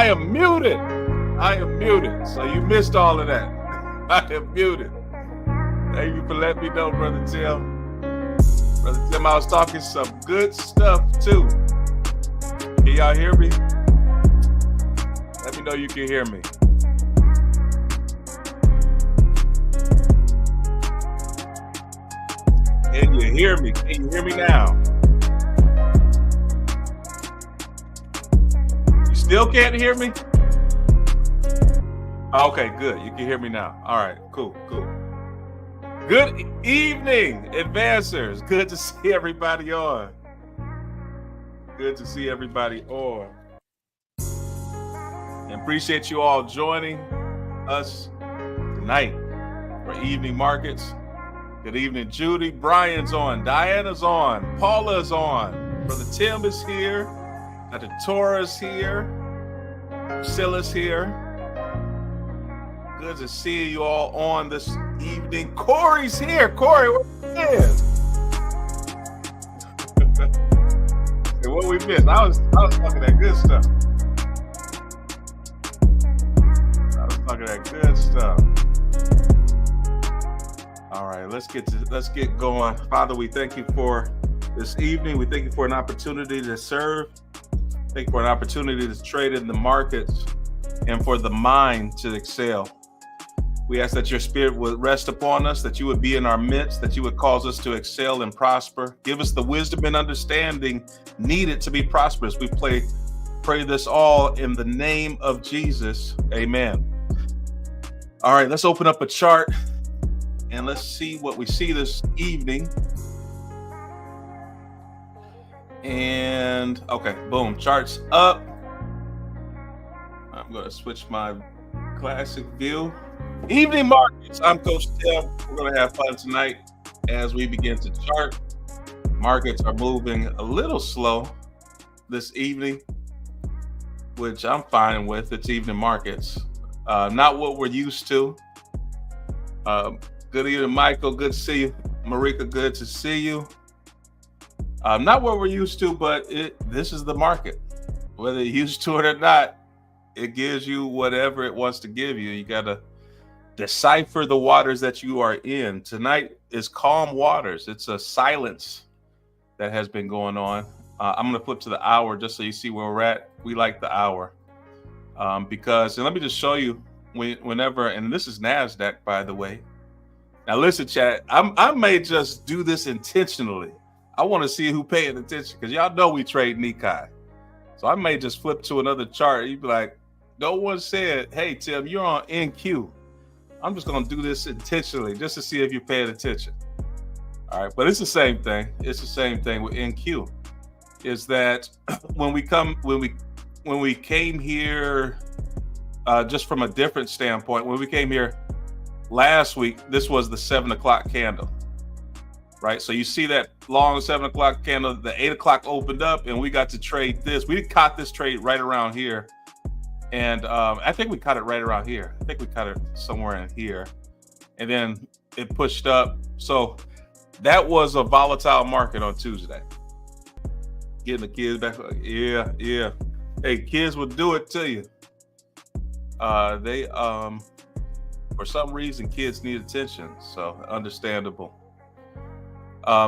I am muted. I am muted. So you missed all of that. I am muted. Thank you for letting me know, Brother Tim. Brother Tim, I was talking some good stuff too. Can y'all hear me? Let me know you can hear me. Can you hear me? Can you hear me now? You still can't hear me? Okay, good. You can hear me now. All right, cool. Good evening, advancers. Good to see everybody on. Good to see everybody on. And appreciate you all joining us tonight for Evening Markets. Good evening, Judy. Brian's on. Diana's on. Paula's on. Brother Tim is here. Dr. Tora's here. Priscilla's here. Good to see you all on this evening. Corey's here. Corey, where you been? Hey, what we missed? I was talking that good stuff. All right, let's get going. Father, we thank you for this evening. We thank you for an opportunity to serve. Thank you for an opportunity to trade in the markets and for the mind to excel. We ask that your spirit would rest upon us, that you would be in our midst, that you would cause us to excel and prosper. Give us the wisdom and understanding needed to be prosperous. We pray this all in the name of Jesus. Amen. All right, let's open up a chart and let's see what we see this evening. And okay, boom, charts up. I'm going to switch my classic view. Evening markets. I'm Coach Tim. We're going to have fun tonight as we begin to chart. Markets are moving a little slow this evening, which I'm fine with. It's evening markets. Not what we're used to. Good evening, Michael. Good to see you. Marika, good to see you. Not what we're used to, but this is the market. Whether you're used to it or not, it gives you whatever it wants to give you. You got to decipher the waters that you are in. Tonight is calm waters. It's a silence that has been going on. I'm going to flip to the hour just so you see where we're at. We like the hour because, and let me just show you whenever, and this is NASDAQ, by the way. Now listen, chat, I may just do this intentionally. I want to see who paying attention because y'all know we trade Nikkei. So I may just flip to another chart. You'd be like, no one said, hey, Tim, you're on NQ. I'm just going to do this intentionally just to see if you're paying attention. All right. But it's the same thing. It's the same thing with NQ is that when we came here, just from a different standpoint, when we came here last week, this was the 7 o'clock candle, right? So you see that long 7 o'clock candle, the 8 o'clock opened up and we got to trade this. We caught this trade right around here. And I think we caught it right around here. I think we caught it somewhere in here. And then it pushed up. So that was a volatile market on Tuesday. Getting the kids back. Yeah. Hey, kids will do it to you. They, for some reason, kids need attention. So understandable.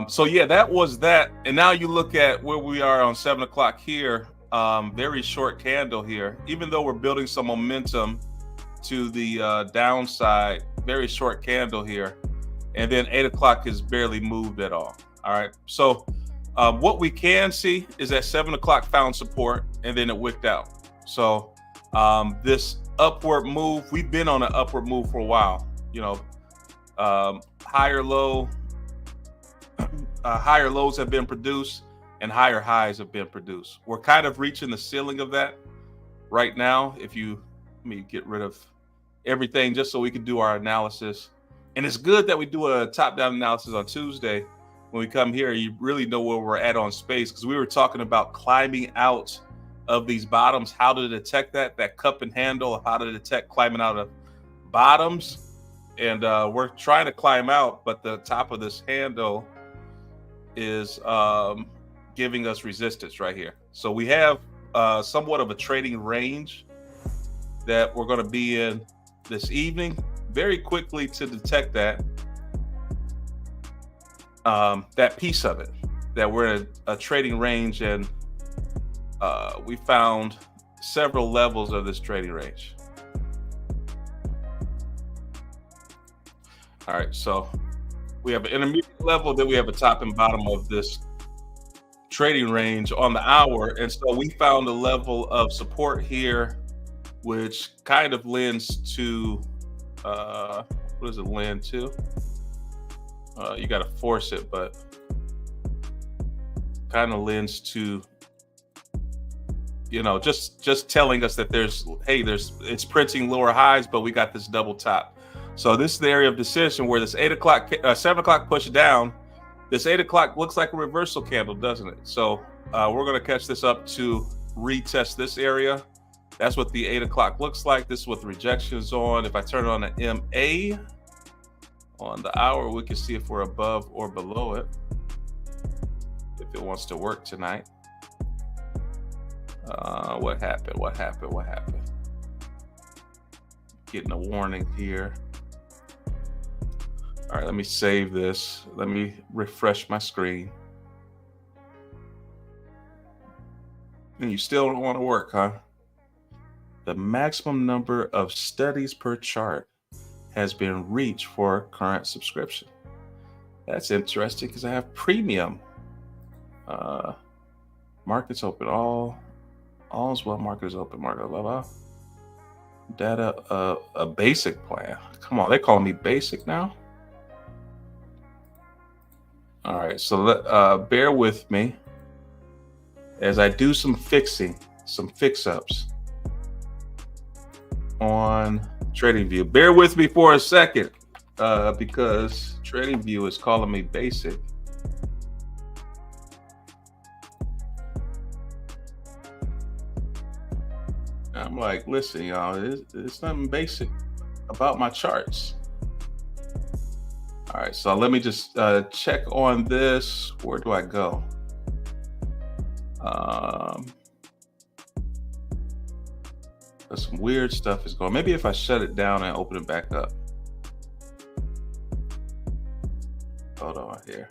So yeah, that was that. And now you look at where we are on 7 o'clock here. Very short candle here, even though we're building some momentum to the downside. Very short candle here, and then 8 o'clock has barely moved at all. All right, so what we can see is that 7 o'clock found support and then it wicked out. So this upward move, we've been on an upward move for a while. You know, higher lows have been produced and higher highs have been produced. We're kind of reaching the ceiling of that right now. Let me get rid of everything just so we can do our analysis. And it's good that we do a top-down analysis on Tuesday. When we come here, you really know where we're at on space because we were talking about climbing out of these bottoms, how to detect that cup and handle, how to detect climbing out of bottoms. And we're trying to climb out, but the top of this handle is giving us resistance right here. So we have somewhat of a trading range that we're going to be in this evening. Very quickly to detect that piece of it, that we're in a trading range, and we found several levels of this trading range. All right, so we have an intermediate level, then we have a top and bottom of this trading range on the hour. And so we found a level of support here, which kind of lends to, what does it lend to? You got to force it, but kind of lends to, you know, just telling us that it's printing lower highs, but we got this double top. So this is the area of decision where this 7 o'clock push down. This 8 o'clock looks like a reversal candle, doesn't it? So we're going to catch this up to retest this area. That's what the 8 o'clock looks like. This is what the rejection is on. If I turn it on the MA on the hour, we can see if we're above or below it, if it wants to work tonight. What happened? Getting a warning here. All right, let me save this. Let me refresh my screen. And you still don't want to work, huh? The maximum number of studies per chart has been reached for current subscription. That's interesting because I have premium. Markets open, all's well, markets open, market, blah, blah. Data, a basic plan. Come on, they calling me basic now? All right, so bear with me as I do some fix-ups on Trading View. Bear with me for a second because Trading View is calling me basic. I'm like, listen, y'all, it's nothing basic about my charts. All right, so let me just check on this. Where do I go? Some weird stuff is going. Maybe if I shut it down and open it back up. Hold on here.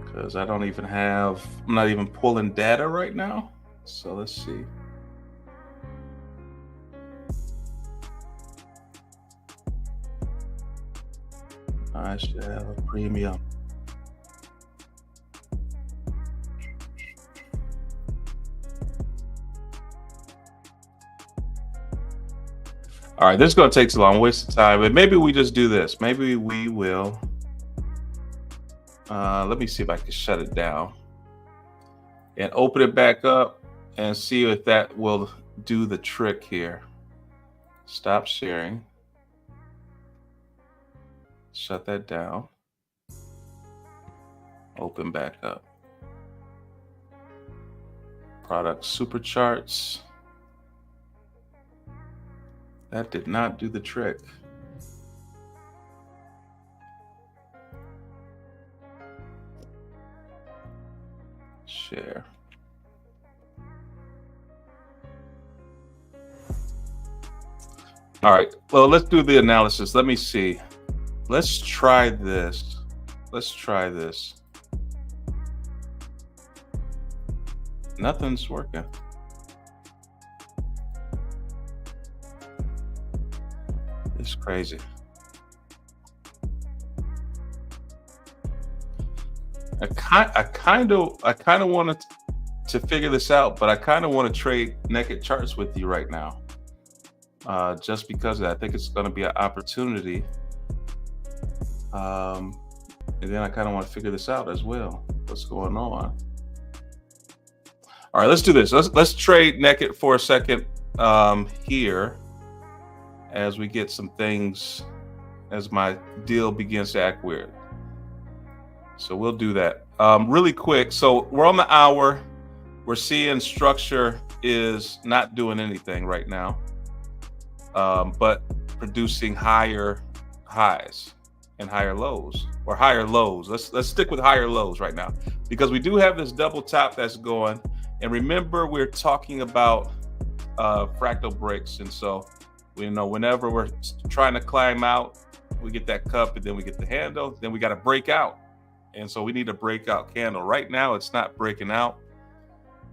Because I don't even have, I'm not even pulling data right now. So let's see. I should have a premium. All right, this is going to take so long, waste of time, but maybe we just do this. Maybe we will. Let me see if I can shut it down and open it back up and see if that will do the trick here. Stop sharing. Shut that down. Open back up. Product super charts. That did not do the trick. Share. All right, well, let's do the analysis. Let me see. Let's try this. Let's try this. Nothing's working. It's crazy. I kind of wanted to figure this out, but I kind of want to trade naked charts with you right now. Just because of that. I think it's going to be an opportunity. And then I kind of want to figure this out as well. What's going on? All right, let's do this. Let's trade naked for a second here as we get some things, as my deal begins to act weird. So we'll do that really quick. So we're on the hour. We're seeing structure is not doing anything right now, but producing higher highs and higher lows, or higher lows. Let's stick with higher lows right now, because we do have this double top that's going. And remember, we're talking about fractal breaks, and so we know whenever we're trying to climb out, we get that cup, and then we get the handle, then we got to break out. And so we need a breakout candle. Right now, it's not breaking out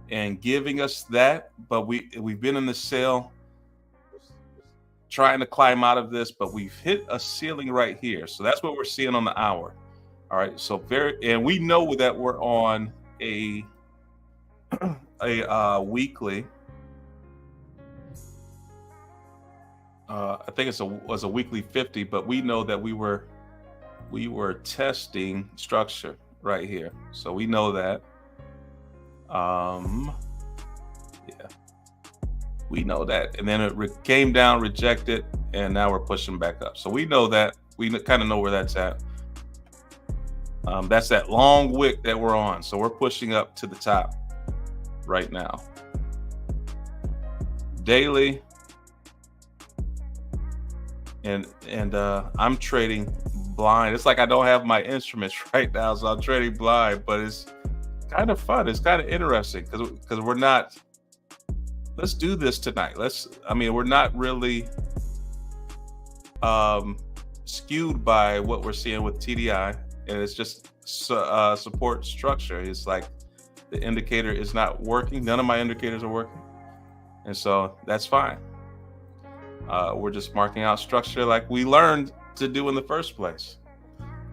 and giving us that, but we've been in the sale trying to climb out of this, but we've hit a ceiling right here. So that's what we're seeing on the hour. All right, so and we know that we're on a weekly. I think it was a weekly 50, but we know that we were testing structure right here, so we know that. Yeah, we know that, and then it came down, rejected, and now we're pushing back up. So we know that. We kind of know where that's at. That's that long wick that we're on. So we're pushing up to the top right now. Daily, and I'm trading blind. It's like I don't have my instruments right now, so I'm trading blind, but it's kind of fun. It's kind of interesting because we're not. Let's do this tonight. We're not really skewed by what we're seeing with TDI, and it's just support structure. It's like the indicator is not working. None of my indicators are working, and so that's fine. We're just marking out structure like we learned to do in the first place.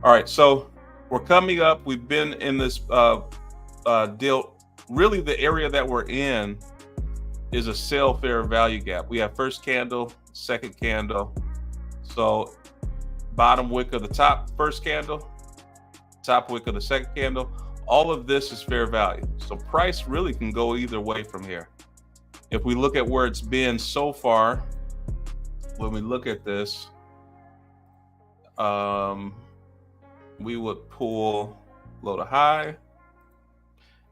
All right, so we're coming up. We've been in this deal. Really, the area that we're in is a sell fair value gap. We have first candle, second candle. So bottom wick of the top first candle, top wick of the second candle. all of this is fair value. So price really can go either way from here. If we look at where it's been so far, when we look at this, we would pull low to high,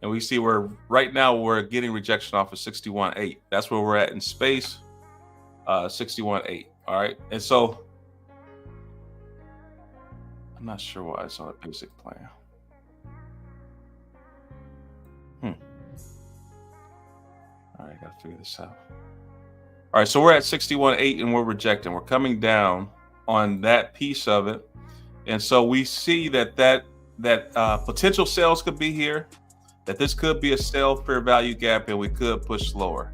and we see where right now we're getting rejection off of 61.8. That's where we're at in space, 61.8. All right, and so I'm not sure why it's on a basic plan. All right, gotta figure this out. All right, so we're at 61.8 and we're rejecting. We're coming down on that piece of it, and so we see that potential sales could be here, that this could be a sell fair value gap, and we could push lower.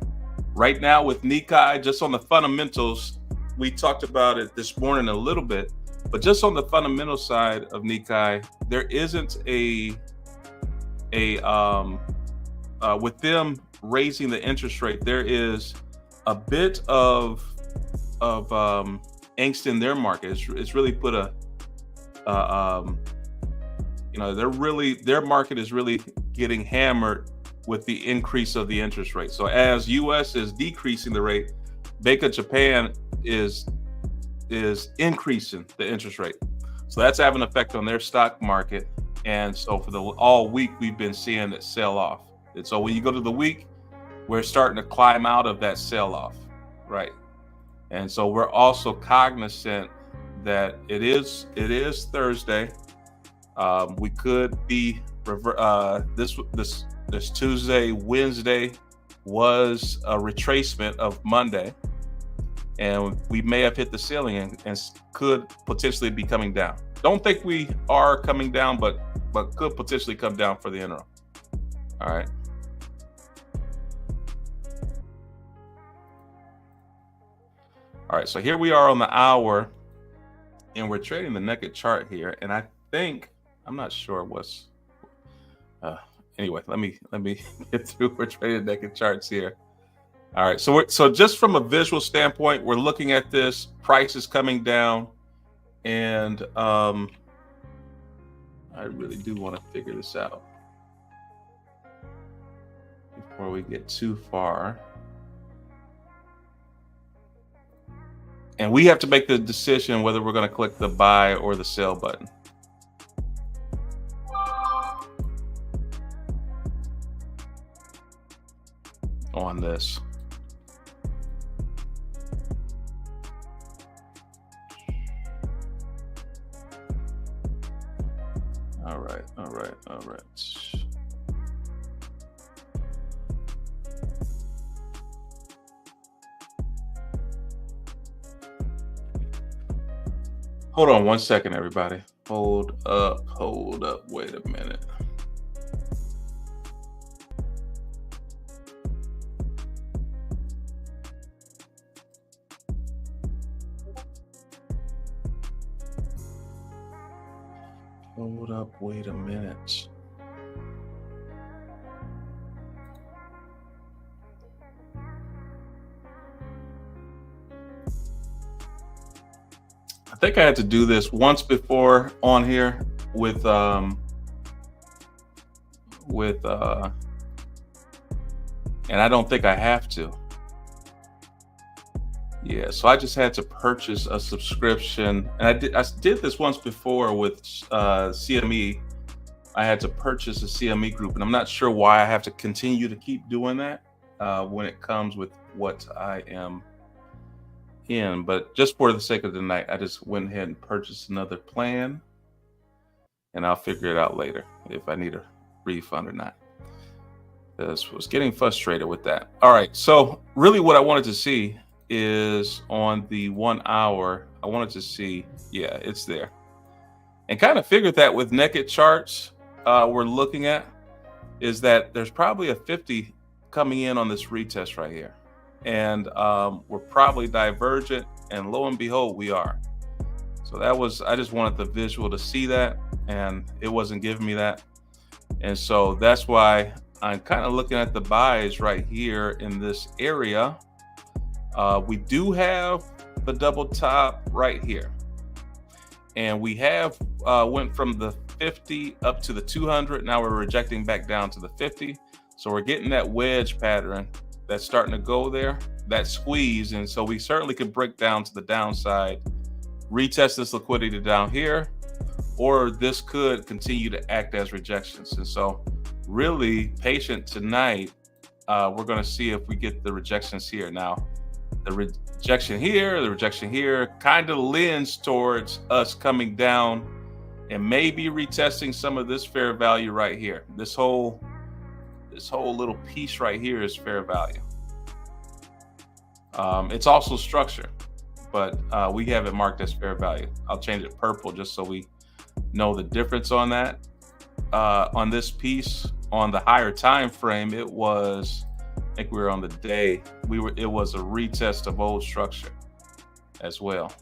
Right now with Nikkei, just on the fundamentals, we talked about it this morning a little bit, but just on the fundamental side of Nikkei, there isn't with them raising the interest rate, there is a bit of angst in their market. It's really put their market is really getting hammered with the increase of the interest rate. So as US is decreasing the rate, Bank of Japan is increasing the interest rate. So that's having an effect on their stock market. And so for all week, we've been seeing it sell off. And so when you go to the week, we're starting to climb out of that sell off, right? And so we're also cognizant that it is Thursday. We could be this Tuesday, Wednesday was a retracement of Monday, and we may have hit the ceiling and could potentially be coming down. Don't think we are coming down, but could potentially come down for the interim. All right. All right, so here we are on the hour, and we're trading the naked chart here. And I think, I'm not sure what's, anyway, let me get through. We're trading naked charts here. All right, so just from a visual standpoint, we're looking at this, price is coming down, and I really do want to figure this out before we get too far. And we have to make the decision whether we're going to click the buy or the sell button. On this. All right. Hold on one second, everybody. Hold up. Wait a minute. Hold up, wait a minute. I think I had to do this once before on here with and I don't think I have to. Yeah, so I just had to purchase a subscription, and I did this once before with CME. I had to purchase a CME group, and I'm not sure why I have to continue to keep doing that when it comes with what I am in. But just for the sake of the night, I just went ahead and purchased another plan, and I'll figure it out later if I need a refund or not. I was getting frustrated with that. All right, so really what I wanted to see is on the 1 hour, I wanted to see, yeah, it's there. And kind of figured that with naked charts we're looking at is that there's probably a 50 coming in on this retest right here. And we're probably divergent, and lo and behold, we are. So I just wanted the visual to see that, and it wasn't giving me that. And so that's why I'm kind of looking at the buys right here in this area. We do have the double top right here, and we have went from the 50 up to the 200. Now we're rejecting back down to the 50. So we're getting that wedge pattern that's starting to go there, that squeeze. And so we certainly could break down to the downside, retest this liquidity down here, or this could continue to act as rejections. And so really patient tonight. We're going to see if we get the rejections here. Now, the rejection here kind of lends towards us coming down and maybe retesting some of this fair value right here. This whole little piece right here is fair value. It's also structure, but we have it marked as fair value. I'll change it purple just so we know the difference on that. On this piece, on the higher time frame, it was, I think we were on the day, it was a retest of old structure as well.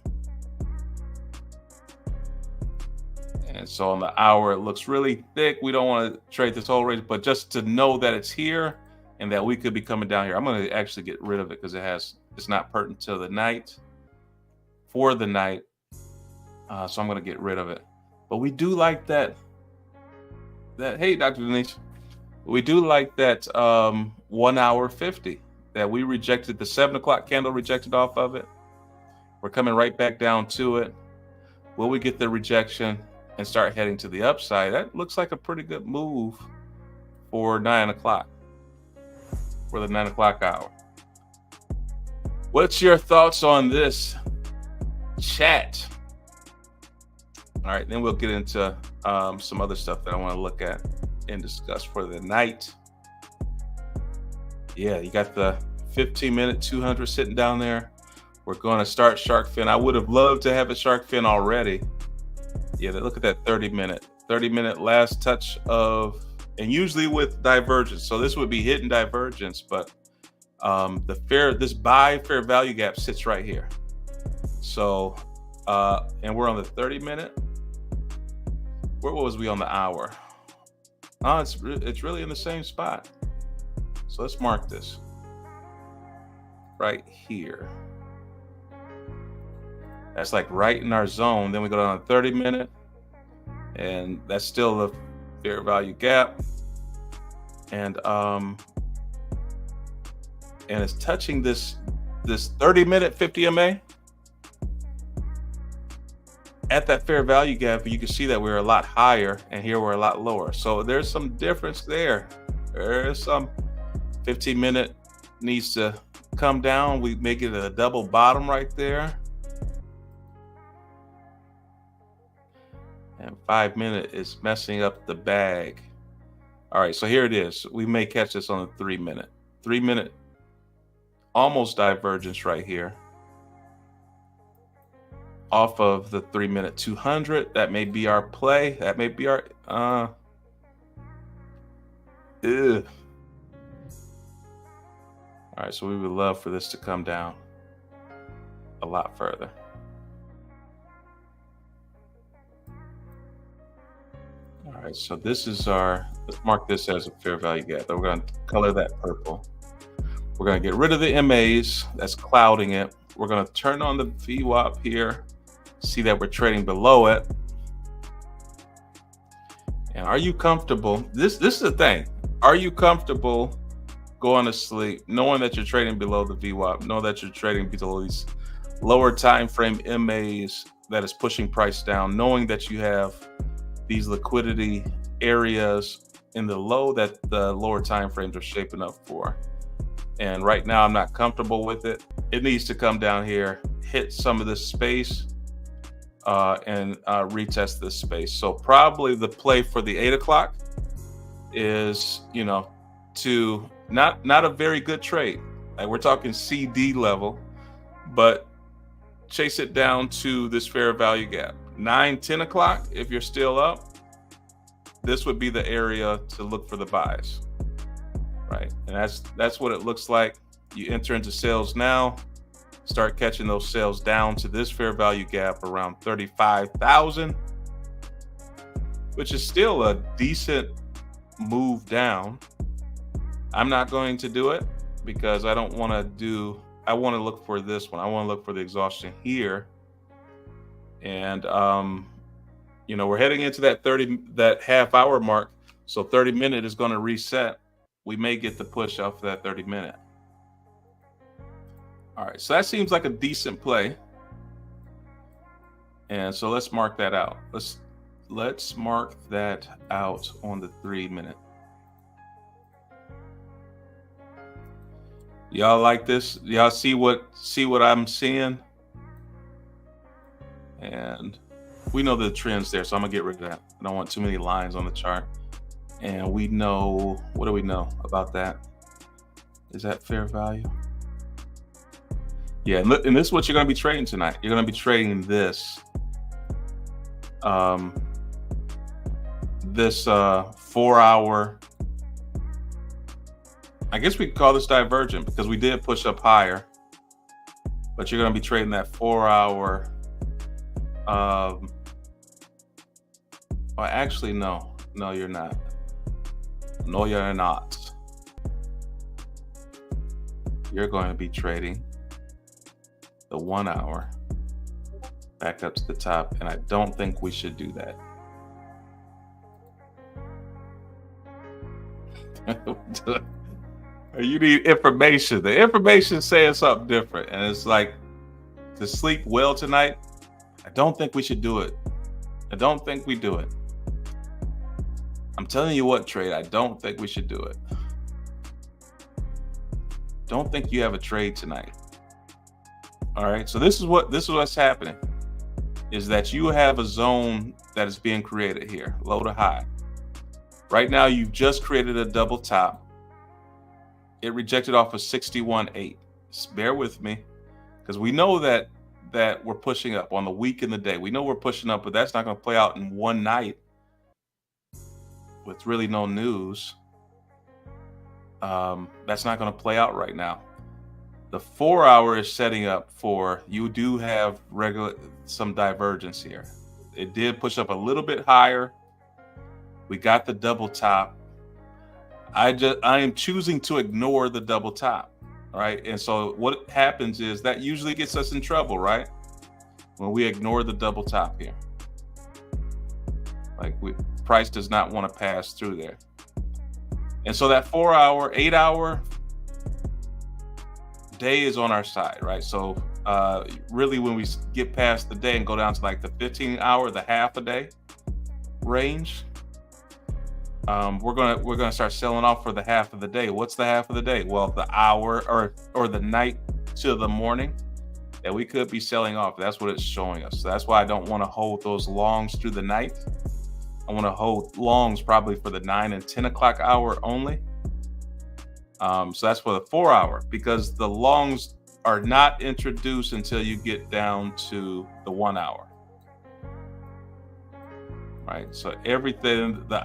And so on the hour, it looks really thick. We don't want to trade this whole range, but just to know that it's here and that we could be coming down here. I'm going to actually get rid of it because it's not pertinent to the night, for the night. So I'm going to get rid of it. But we do like that, hey, Dr. Denise, we do like that 1 hour 50 that we rejected. The 7 o'clock candle rejected off of it. We're coming right back down to it. Will we get the rejection and start heading to the upside? That looks like a pretty good move for 9 o'clock, for the 9 o'clock hour. What's your thoughts on this, chat? All right, then we'll get into some other stuff that I want to look at and discuss for the night. Yeah, you got the 15-minute 200 sitting down there. We're going to start shark fin. I would have loved to have a shark fin already. Yeah, look at that 30-minute last touch of, and usually with divergence. So this would be hidden divergence, but this buy fair value gap sits right here. So, and we're on the 30-minute. Where was we on the hour? Oh, it's really in the same spot. So let's mark this right here. That's like right in our zone. Then we go down to 30-minute, and that's still the fair value gap. And it's touching this 30-minute 50 MA. At that fair value gap, you can see that we're a lot higher, and here we're a lot lower. So there's some difference there. There's some 15-minute needs to come down. We make it a double bottom right there. And 5-minute is messing up the bag. All right, so here it is. We may catch this on the 3-minute. 3-minute almost divergence right here. Off of the 3-minute 200, that may be our play. That may be our All right, so we would love for this to come down a lot further. All right, so this is let's mark this as a fair value gap. We're going to color that purple. We're going to get rid of the MAs that's clouding it. We're going to turn on the VWAP here. See that we're trading below it. And are you comfortable? This is the thing. Are you comfortable going to sleep knowing that you're trading below the VWAP, know that you're trading below these lower time frame MAs that is pushing price down, knowing that you have these liquidity areas in the low that the lower time frames are shaping up for? And right now I'm not comfortable with it. It needs to come down here, hit some of this space, and retest this space. So probably the play for the 8 o'clock is, to not a very good trade. Like we're talking CD level, but chase it down to this fair value gap. 9-10 o'clock, if you're still up, this would be the area to look for the buys, right? And that's what it looks like. You enter into sales now, start catching those sales down to this fair value gap around 35,000, which is still a decent move down. I'm not going to do it because I don't want to I want to look for this one. I want to look for the exhaustion here. And, we're heading into that half hour mark. So 30-minute is going to reset. We may get the push off that 30-minute. All right, so that seems like a decent play. And so let's mark that out. Let's mark that out on the 3-minute. Y'all like this? Y'all see what I'm seeing? And we know the trends there, so I'm gonna get rid of that. I don't want too many lines on the chart. And we know, what do we know about that? Is that fair value? Yeah, and this is what you're gonna be trading tonight. You're gonna be trading this. This 4-hour, I guess we could call this divergent because we did push up higher, but you're going to be trading that 4-hour. Well, actually, no, you're not. No, you're not. You're going to be trading the 1-hour back up to the top, and I don't think we should do that. You need information. The information saying something different, and it's like, to sleep well tonight, I don't think we should do it. I don't think we do it. I'm telling you what, trade, I don't think we should do it. Don't think you have a trade tonight. All right, so this is what's happening, is that you have a zone that is being created here, low to high. Right now, you've just created a double top. It rejected off of 61.8. Bear with me, because we know that we're pushing up on the week and the day. We know we're pushing up, but that's not going to play out in one night with really no news. That's not going to play out right now. The 4-hour is setting up for, you do have some divergence here. It did push up a little bit higher. We got the double top. I am choosing to ignore the double top, right? And so what happens is that usually gets us in trouble, right? When we ignore the double top here. Like, price does not want to pass through there. And so that 4-hour, 8-hour day is on our side, right? So really when we get past the day and go down to like the 15-hour, the half a day range, we're gonna start selling off for the half of the day. What's the half of the day? Well, the hour or the night to the morning that we could be selling off. That's what it's showing us. So that's why I don't want to hold those longs through the night. I want to hold longs probably for the 9 and 10 o'clock hour only. So that's for the 4-hour, because the longs are not introduced until you get down to the 1-hour. Right. So everything, the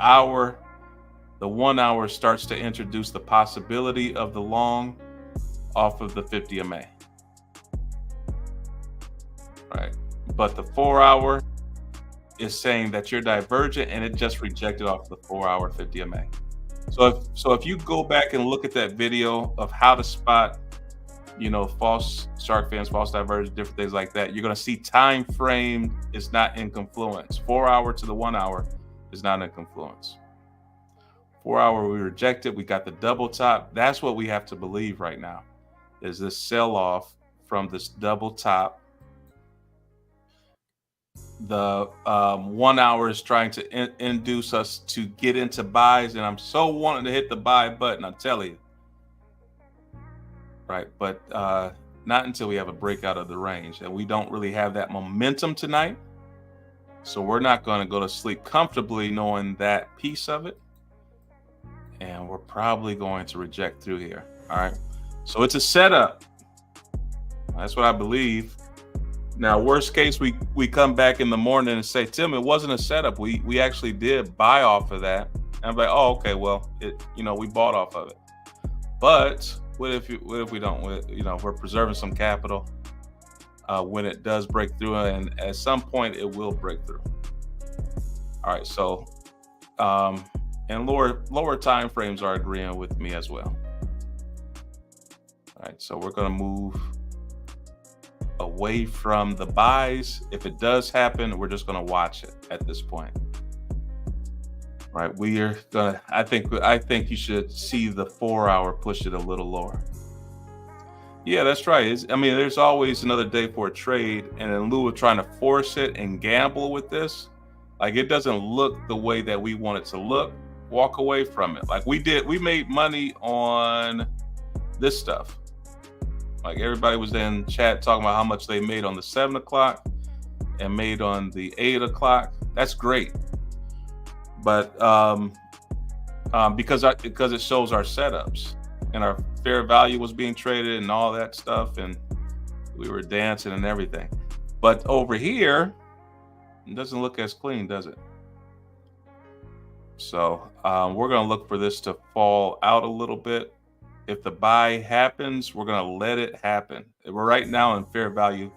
1-hour starts to introduce the possibility of the long off of the 50 MA. Right. But the 4-hour is saying that you're divergent, and it just rejected off the 4-hour 50 MA. So if you go back and look at that video of how to spot, false shark fins, false divergence, different things like that, you're going to see time frame is not in confluence. 4-hour to the 1-hour is not in confluence. 4-hour, we rejected. We got the double top. That's what we have to believe right now, is this sell off from this double top. The 1-hour is trying to induce us to get into buys, and I'm so wanting to hit the buy button, I tell you. Right, but not until we have a breakout of the range, and we don't really have that momentum tonight. So we're not going to go to sleep comfortably knowing that piece of it, and we're probably going to reject through here. All right, so it's a setup. That's what I believe. Now, worst case, we come back in the morning and say, Tim, it wasn't a setup. We actually did buy off of that. And I'm like, oh, okay, well, we bought off of it. But what if we don't? We're preserving some capital when it does break through, and at some point it will break through. All right, so and lower time frames are agreeing with me as well. All right, so we're going to move away from the buys. If it does happen, we're just going to watch it at this point. Right, we are gonna. I think you should see the 4-hour push it a little lower. Yeah, that's right. I mean, there's always another day for a trade, and in lieu of trying to force it and gamble with this, like it doesn't look the way that we want it to look. Walk away from it. Like we did. We made money on this stuff. Like everybody was in chat talking about how much they made on the 7 o'clock and made on the 8 o'clock. That's great. But because it shows our setups and our fair value was being traded and all that stuff, and we were dancing and everything. But over here, it doesn't look as clean, does it? So we're going to look for this to fall out a little bit. If the buy happens, we're going to let it happen. We're right now in fair value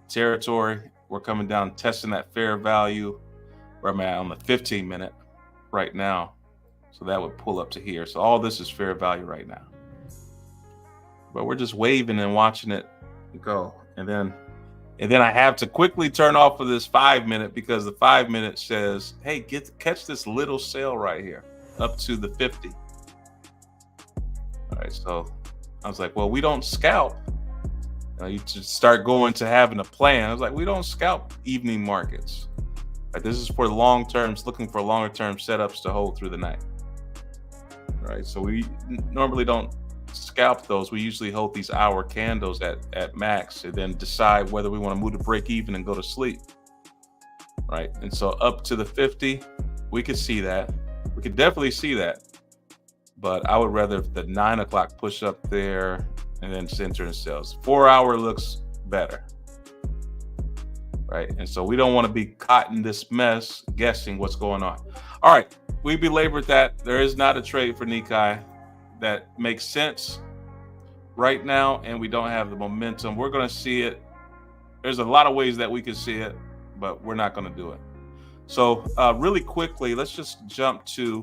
territory. We're coming down, testing that fair value. Where I'm at on the 15-minute right now. So that would pull up to here. So all this is fair value right now. But we're just waving and watching it go. And then I have to quickly turn off of this 5-minute because the 5-minute says, hey, catch this little sale right here up to the 50. All right, so I was like, well, we don't scalp. You just start going to having a plan. I was like, we don't scalp evening markets. Like, this is for long terms, looking for longer term setups to hold through the night. All right, so we normally don't scalp those. We usually hold these hour candles at max and then decide whether we want to move to break even and go to sleep. Right, and so up to the 50, we could see that. We could definitely see that. But I would rather the 9 o'clock push up there and then center and sales. 4-hour looks better. Right, and so we don't want to be caught in this mess guessing what's going on. All right, we belabored that. There is not a trade for Nikkei that makes sense right now, and we don't have the momentum. We're going to see it. There's a lot of ways that we can see it, but we're not going to do it. So really quickly, let's just jump to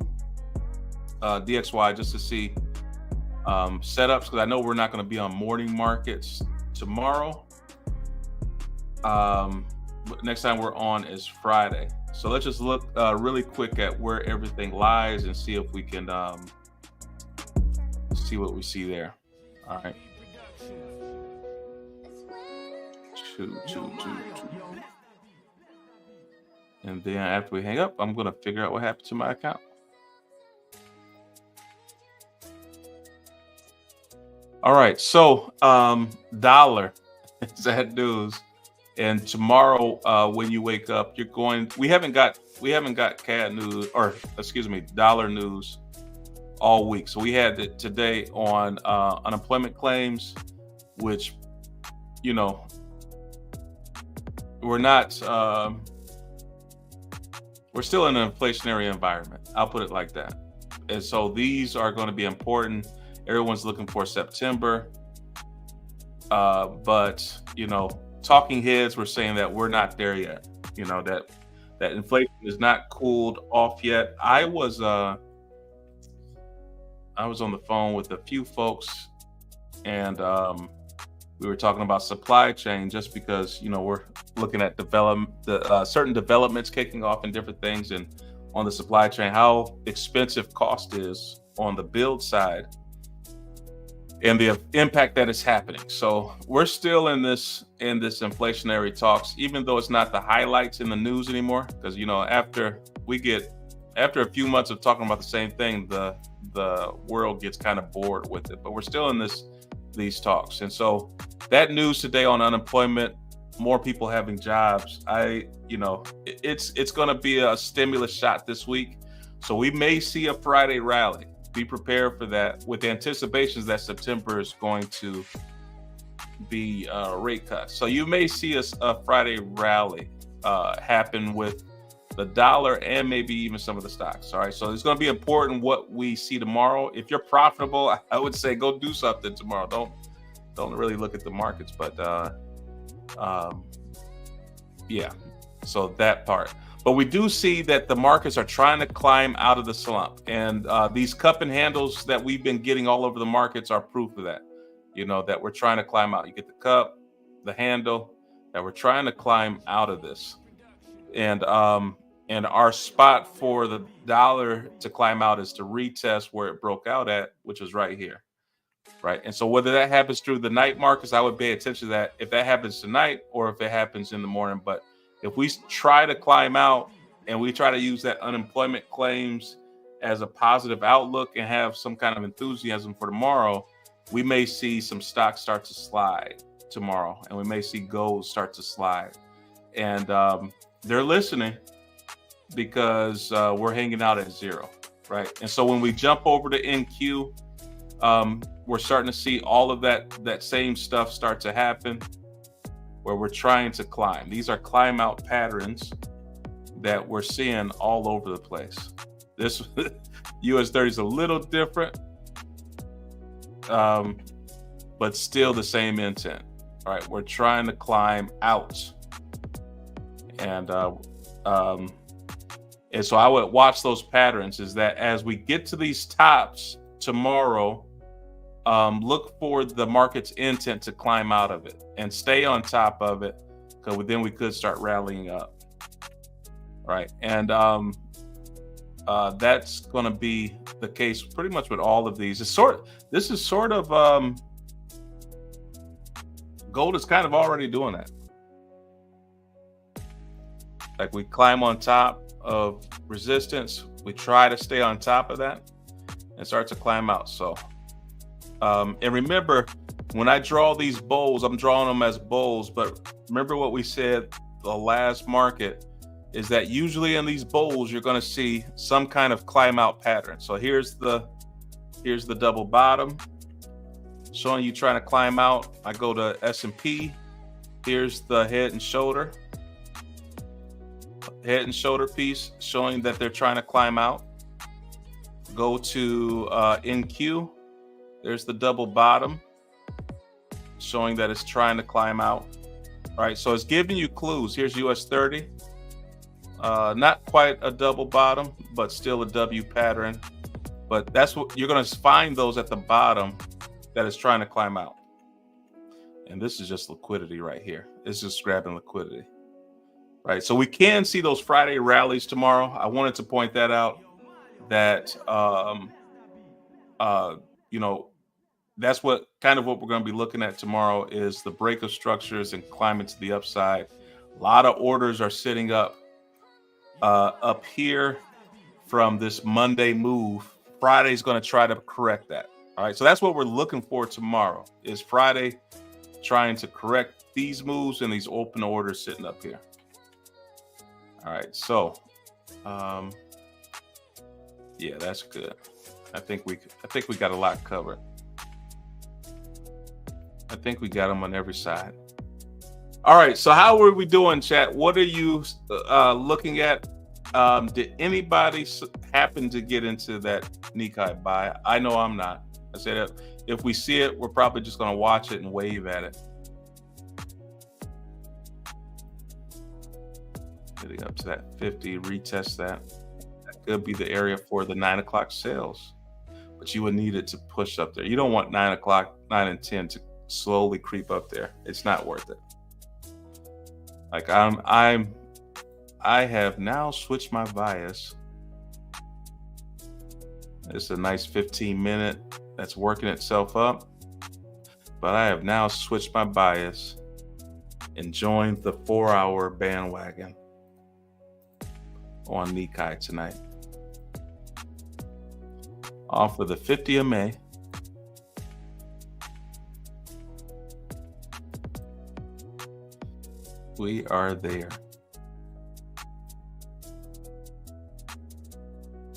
DXY just to see setups, because I know we're not going to be on morning markets tomorrow. Next time we're on is Friday. So let's just look really quick at where everything lies and see if we can see what we see there. All right. Two. And then after we hang up, I'm going to figure out what happened to my account. All right. So dollar is that news. And tomorrow, when you wake up, we haven't got CAD news, or excuse me, dollar news all week. So we had it today on unemployment claims, which, you know, we're still in an inflationary environment. I'll put it like that. And so these are going to be important. Everyone's looking for September. But, you know, talking heads were saying that we're not there yet. You know, that inflation is not cooled off yet. I was on the phone with a few folks, and we were talking about supply chain, just because, you know, we're looking at certain developments kicking off and different things, and on the supply chain, how expensive cost is on the build side and the impact that is happening. So we're still in this inflationary talks, even though it's not the highlights in the news anymore. Because, you know, after a few months of talking about the same thing, the world gets kind of bored with it. But we're still in these talks. And so that news today on unemployment, more people having jobs, it's going to be a stimulus shot this week. So we may see a Friday rally. Be prepared for that, with anticipations that September is going to be rate cuts. So you may see a Friday rally happen with the dollar and maybe even some of the stocks. All right, so it's going to be important what we see tomorrow. If you're profitable, I would say go do something tomorrow. Don't really look at the markets, but yeah. So that part. But we do see that the markets are trying to climb out of the slump, and these cup and handles that we've been getting all over the markets are proof of that. You know, that we're trying to climb out. You get the cup, the handle, that we're trying to climb out of this. And our spot for the dollar to climb out is to retest where it broke out at, which is right here. Right. And so whether that happens through the night markets, I would pay attention to that if that happens tonight or if it happens in the morning. But if we try to climb out and we try to use that unemployment claims as a positive outlook and have some kind of enthusiasm for tomorrow, we may see some stocks start to slide tomorrow, and we may see gold start to slide. And they're listening because we're hanging out at zero. Right. And so when we jump over to NQ, we're starting to see all of that same stuff start to happen where we're trying to climb. These are climb out patterns that we're seeing all over the place. This US 30 is a little different, but still the same intent. All right, we're trying to climb out. And so I would watch those patterns, is that as we get to these tops tomorrow, look for the market's intent to climb out of it and stay on top of it, because then we could start rallying up. Right. And that's going to be the case pretty much with all of these. This is sort of gold is kind of already doing that. Like, we climb on top of resistance, we try to stay on top of that and start to climb out. So and remember, when I draw these bowls, I'm drawing them as bowls, but remember what we said the last market is that usually in these bowls you're going to see some kind of climb out pattern. So here's the double bottom showing you trying to climb out. I go to S&P. Here's the head and shoulder piece showing that they're trying to climb out. Go to NQ. There's the double bottom showing that it's trying to climb out. All right, so it's giving you clues. Here's US 30. Not quite a double bottom, but still a W pattern. But that's what you're going to find, those at the bottom that is trying to climb out. And this is just liquidity right here. It's just grabbing liquidity. Right, so we can see those Friday rallies tomorrow. I wanted to point that out, that that's what we're going to be looking at tomorrow, is the break of structures and climbing to the upside. A lot of orders are sitting up here from this Monday move. Friday's going to try to correct that. All right, so that's what we're looking for tomorrow, is Friday trying to correct these moves and these open orders sitting up here. All right, so yeah, that's good. I think we got a lot covered. I think we got them on every side. All right, so how are we doing, chat? What are you looking at? Did anybody happen to get into that Nikkei buy? I know I'm not. I said if we see it, we're probably just going to watch it and wave at it. Getting up to that 50, retest that. That could be the area for the 9 o'clock sales, but you would need it to push up there. You don't want 9 o'clock, 9 and 10 to slowly creep up there. It's not worth it. Like I have now switched my bias. It's a nice 15-minute that's working itself up, but I have now switched my bias and joined the 4-hour bandwagon on Nikkei tonight. Off of the 50 MA. We are there.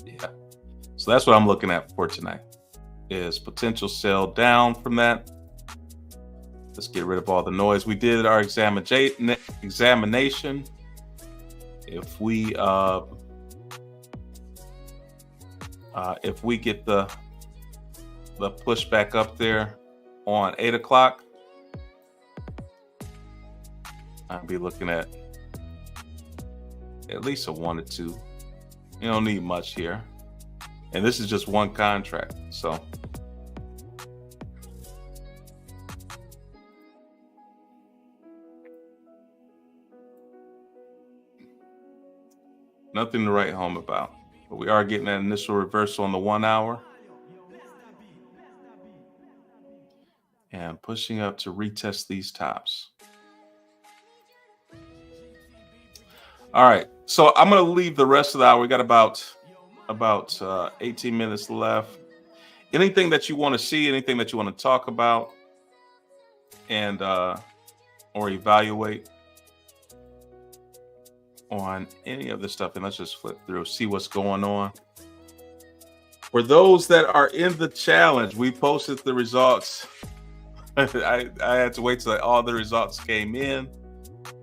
Yeah. So that's what I'm looking at for tonight, is potential sell down from that. Let's get rid of all the noise. We did our examination. If we get the push back up there on 8 o'clock, I'd be looking at least a 1 or 2. You don't need much here. And this is just one contract. So Nothing to write home about. But we are getting that initial reversal on the 1 hour and pushing up to retest these tops. All right, so I'm going to leave the rest of the hour. We got about 18 minutes left. Anything that you want to see, anything that you want to talk about, and or evaluate on any of this stuff, and let's just flip through, see what's going on. For those that are in the challenge, we posted the results. I had to wait till all the results came in,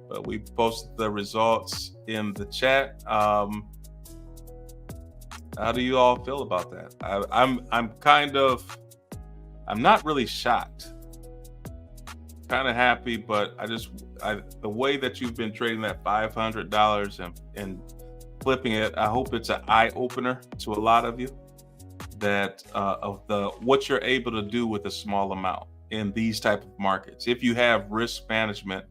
but we posted the results in the chat. How do you all feel about that? I'm not really shocked. Kind of happy, but the way that you've been trading that $500 and flipping it, I hope it's an eye opener to a lot of you that of what you're able to do with a small amount in these type of markets. If you have risk management,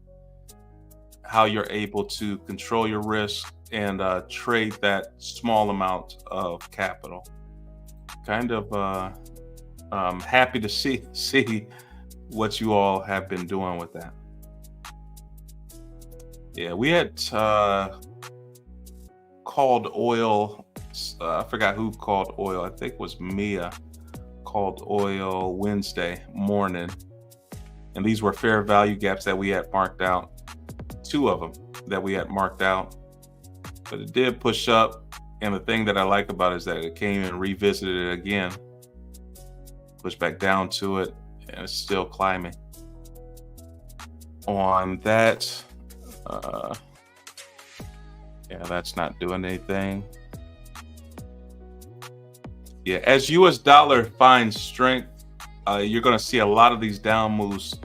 how you're able to control your risk and trade that small amount of capital. Kind of happy to see what you all have been doing with that. Yeah, we had called oil. I forgot who called oil. I think it was Mia called oil Wednesday morning. And these were fair value gaps that we had marked out. 2 of them that we had marked out. But it did push up. And the thing that I like about it is that it came and revisited it again. Pushed back down to it. And it's still climbing. On that, yeah, that's not doing anything. Yeah, as US dollar finds strength, you're going to see a lot of these down moves.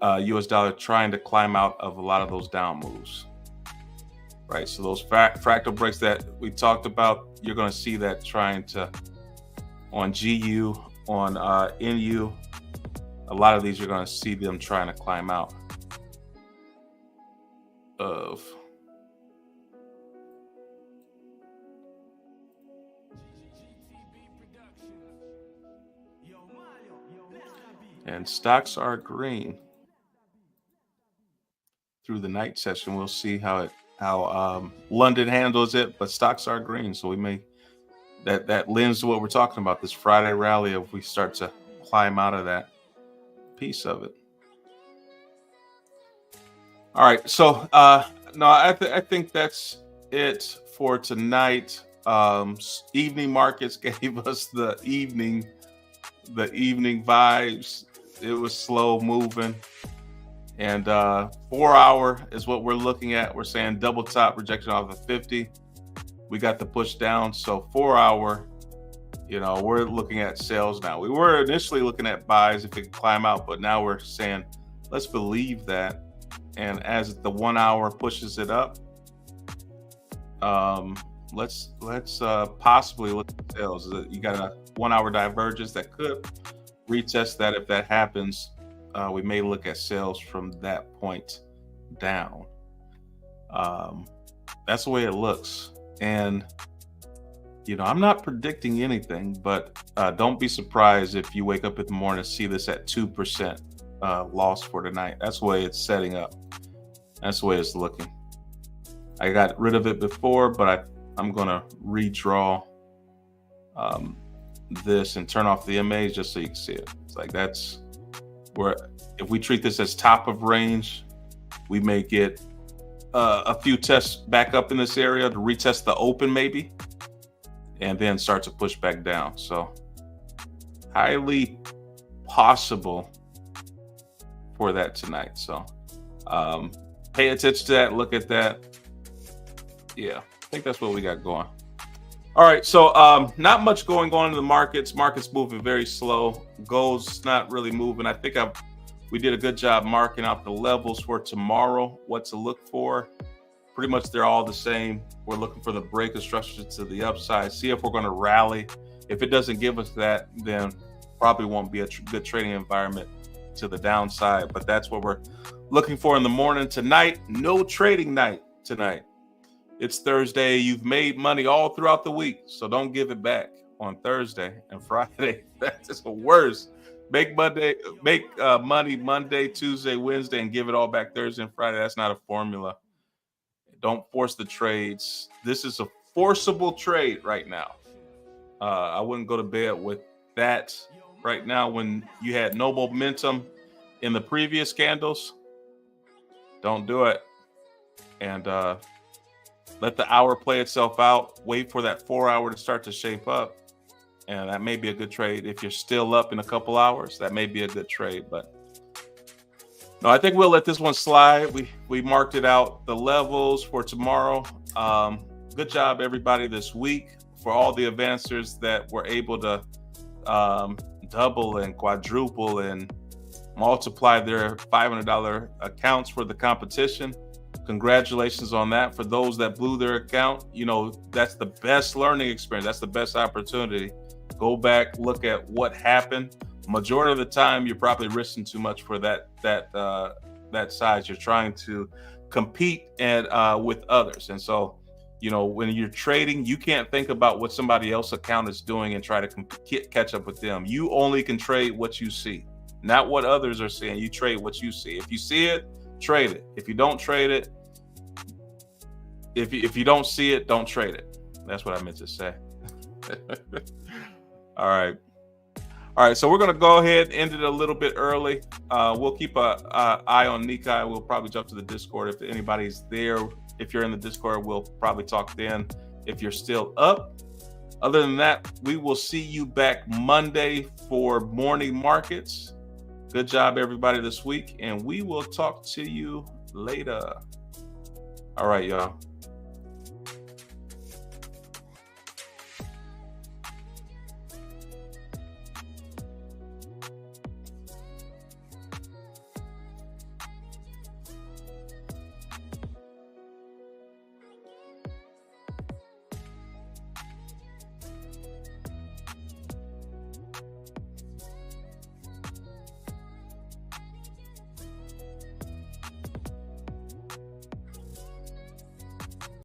US dollar trying to climb out of a lot of those down moves. Right, so those fractal breaks that we talked about, you're going to see that trying to, on GU, on NU, a lot of these you're going to see them trying to climb out of. And stocks are green through the night session. We'll see how London handles it, but stocks are green, so we may that lends to what we're talking about this Friday rally if we start to climb out of that piece of it. All right, so no, I think that's it for tonight. Evening markets gave us the evening vibes. It was slow moving, and 4 hour is what we're looking at. We're saying double top rejection off of 50. We got the push down, so 4 hour. We're looking at sales now. We were initially looking at buys if it could climb out, but now we're saying let's believe that. And as the 1 hour pushes it up, let's possibly look at sales. You got a 1 hour divergence that could retest that. If that happens, we may look at sales from that point down. That's the way it looks. And I'm not predicting anything, but don't be surprised if you wake up in the morning and see this at 2% loss for tonight. That's the way it's setting up. That's the way it's looking. I got rid of it before, but I'm going to redraw this and turn off the MAs just so you can see it. It's like that's where if we treat this as top of range, we may get a few tests back up in this area to retest the open maybe, and then start to push back down. So highly possible for that tonight. So pay attention to that. Look at that. Yeah, I think that's what we got going. All right, so not much going on in the markets. Markets moving very slow. Gold's not really moving. I think we did a good job marking out the levels for tomorrow, what to look for. Pretty much they're all the same. We're looking for the break of structure to the upside, see if we're going to rally. If it doesn't give us that, then probably won't be a good trading environment to the downside. But that's what we're looking for in the morning. Tonight, no trading night tonight. It's Thursday. You've made money all throughout the week, so don't give it back on Thursday and Friday. That's just the worst. Make money Monday, Tuesday, Wednesday, and give it all back Thursday and Friday. That's not a formula. Don't force the trades. This is a forcible trade right now. I wouldn't go to bed with that right now when you had no momentum in the previous candles. Don't do it. And let the hour play itself out. Wait for that 4 hour to start to shape up. And that may be a good trade. If you're still up in a couple hours, that may be a good trade. But no, I think we'll let this one slide. We marked it out, the levels for tomorrow. Good job, everybody, this week for all the advancers that were able to double and quadruple and multiply their $500 accounts for the competition. Congratulations on that. For those that blew their account, that's the best learning experience. That's the best opportunity. Go back, look at what happened. Majority of the time, you're probably risking too much for that size. You're trying to compete with others. And so, when you're trading, you can't think about what somebody else's account is doing and try to catch up with them. You only can trade what you see, not what others are seeing. You trade what you see. If you see it, trade it. If you don't trade it, if you don't see it, don't trade it. That's what I meant to say. All right. So we're going to go ahead and end it a little bit early. We'll keep an eye on Nikkei. We'll probably jump to the Discord if anybody's there. If you're in the Discord, we'll probably talk then if you're still up. Other than that, we will see you back Monday for morning markets. Good job, everybody, this week, and we will talk to you later. All right, y'all.